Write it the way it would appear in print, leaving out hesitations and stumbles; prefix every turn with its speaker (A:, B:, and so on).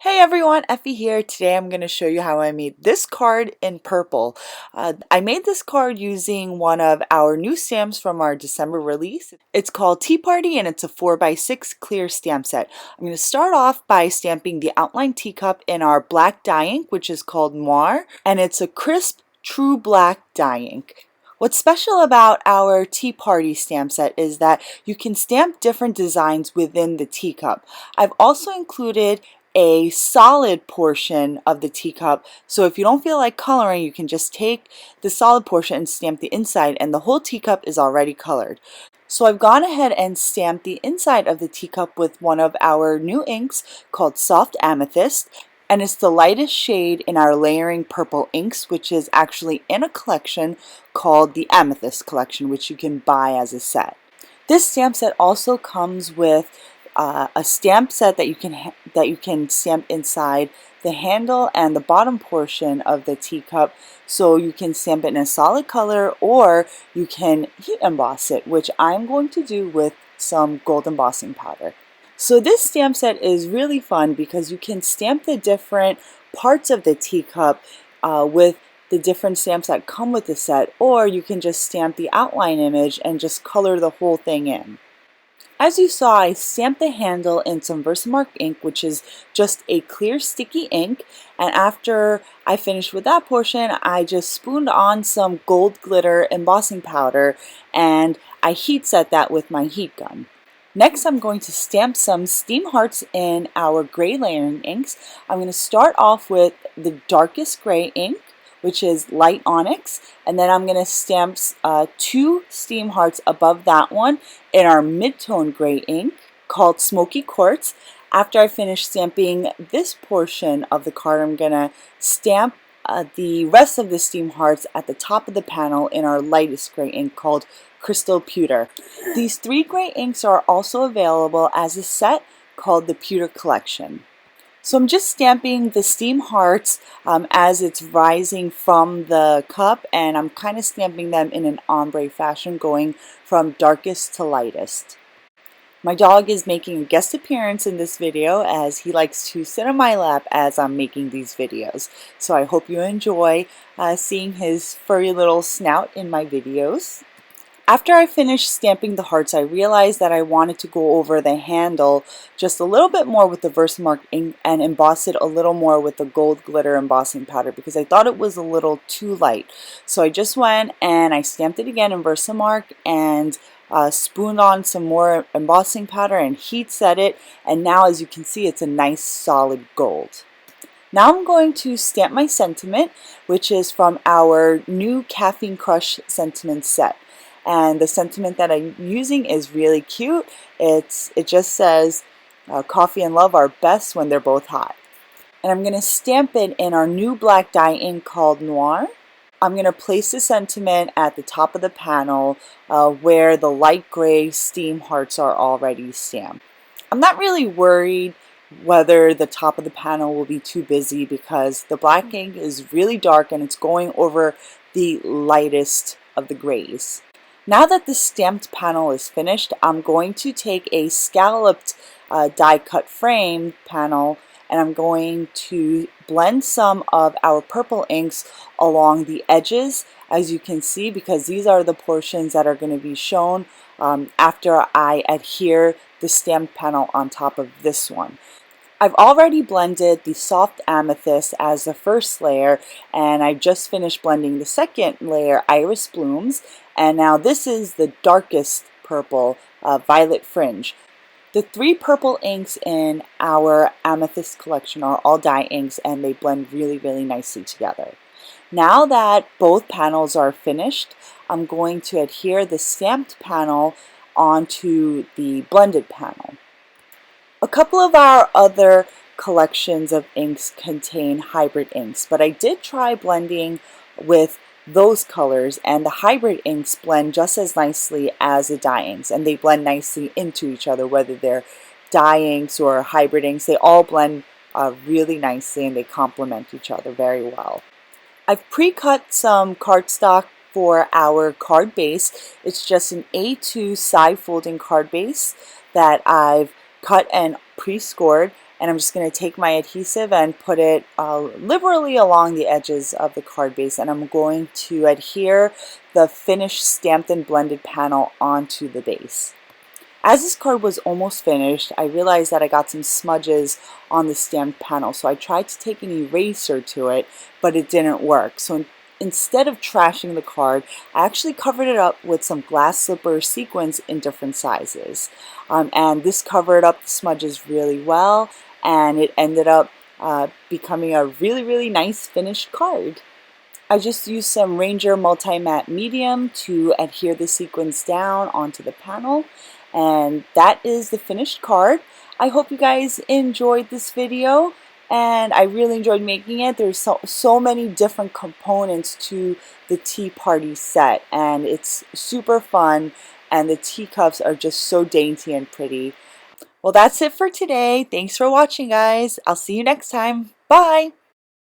A: Hey everyone, Effie here. Today I'm going to show you how I made this card in purple. I made this card using one of our new stamps from our December release. It's called Tea Party and it's a 4x6 clear stamp set. I'm going to start off by stamping the outline teacup in our black dye ink, which is called Noir, and it's a crisp, true black dye ink. What's special about our Tea Party stamp set is that you can stamp different designs within the teacup. I've also included a solid portion of the teacup, so if you don't feel like coloring, you can just take the solid portion and stamp the inside, and the whole teacup is already colored. So I've gone ahead and stamped the inside of the teacup with one of our new inks called Soft Amethyst, and it's the lightest shade in our layering purple inks, which is actually in a collection called the Amethyst Collection, which you can buy as a set. This stamp set also comes with a stamp set that you can stamp inside the handle and the bottom portion of the teacup, so you can stamp it in a solid color or you can heat emboss it, which I'm going to do with some gold embossing powder. So this stamp set is really fun because you can stamp the different parts of the teacup with the different stamps that come with the set, or you can just stamp the outline image and just color the whole thing in. As you saw, I stamped the handle in some Versamark ink, which is just a clear sticky ink, and after I finished with that portion, I just spooned on some gold glitter embossing powder and I heat set that with my heat gun. Next, I'm going to stamp some steam hearts in our gray layering inks. I'm going to start off with the darkest gray ink, which is light onyx, and then I'm going to stamp 2 steam hearts above that one in our mid-tone gray ink called Smoky Quartz. After I finish stamping this portion of the card, I'm going to stamp the rest of the steam hearts at the top of the panel in our lightest gray ink called Crystal Pewter. These 3 gray inks are also available as a set called the Pewter Collection. So I'm just stamping the steam hearts as it's rising from the cup, and I'm kind of stamping them in an ombre fashion, going from darkest to lightest. My dog is making a guest appearance in this video as he likes to sit on my lap as I'm making these videos. So I hope you enjoy seeing his furry little snout in my videos. After I finished stamping the hearts, I realized that I wanted to go over the handle just a little bit more with the Versamark ink and emboss it a little more with the gold glitter embossing powder because I thought it was a little too light. So I just went and I stamped it again in Versamark and spooned on some more embossing powder and heat set it, and now as you can see it's a nice solid gold. Now I'm going to stamp my sentiment, which is from our new Caffeine Crush sentiment set. And the sentiment that I'm using is really cute. It just says, coffee and love are best when they're both hot. And I'm going to stamp it in our new black dye ink called Noir. I'm going to place the sentiment at the top of the panel where the light gray steam hearts are already stamped. I'm not really worried whether the top of the panel will be too busy because the black ink is really dark and it's going over the lightest of the grays. Now that the stamped panel is finished, I'm going to take a scalloped die cut frame panel and I'm going to blend some of our purple inks along the edges, as you can see, because these are the portions that are going to be shown after I adhere the stamped panel on top of this one. I've already blended the soft amethyst as the first layer, and I just finished blending the second layer, Iris Blooms, and now this is the darkest purple, Violet Fringe. The 3 purple inks in our Amethyst collection are all dye inks and they blend really, really nicely together. Now that both panels are finished, I'm going to adhere the stamped panel onto the blended panel. A couple of our other collections of inks contain hybrid inks, but I did try blending with those colors, and the hybrid inks blend just as nicely as the dye inks, and they blend nicely into each other, whether they're dye inks or hybrid inks. They all blend really nicely and they complement each other very well. I've pre-cut some cardstock for our card base. It's just an A2 side folding card base that I've cut and pre-scored, and I'm just going to take my adhesive and put it liberally along the edges of the card base, and I'm going to adhere the finished stamped and blended panel onto the base. As this card was almost finished, I realized that I got some smudges on the stamped panel, so I tried to take an eraser to it, but it didn't work. So instead of trashing the card, I actually covered it up with some glass slipper sequins in different sizes. And this covered up the smudges really well, and it ended up becoming a really nice finished card. I just used some Ranger Multi-Matte Medium to adhere the sequins down onto the panel, and that is the finished card. I hope you guys enjoyed this video, and I really enjoyed making it. There's so many different components to the tea party set, and it's super fun, and the teacups are just so dainty and pretty. Well, that's it for today. Thanks for watching, guys. I'll see you next time. Bye!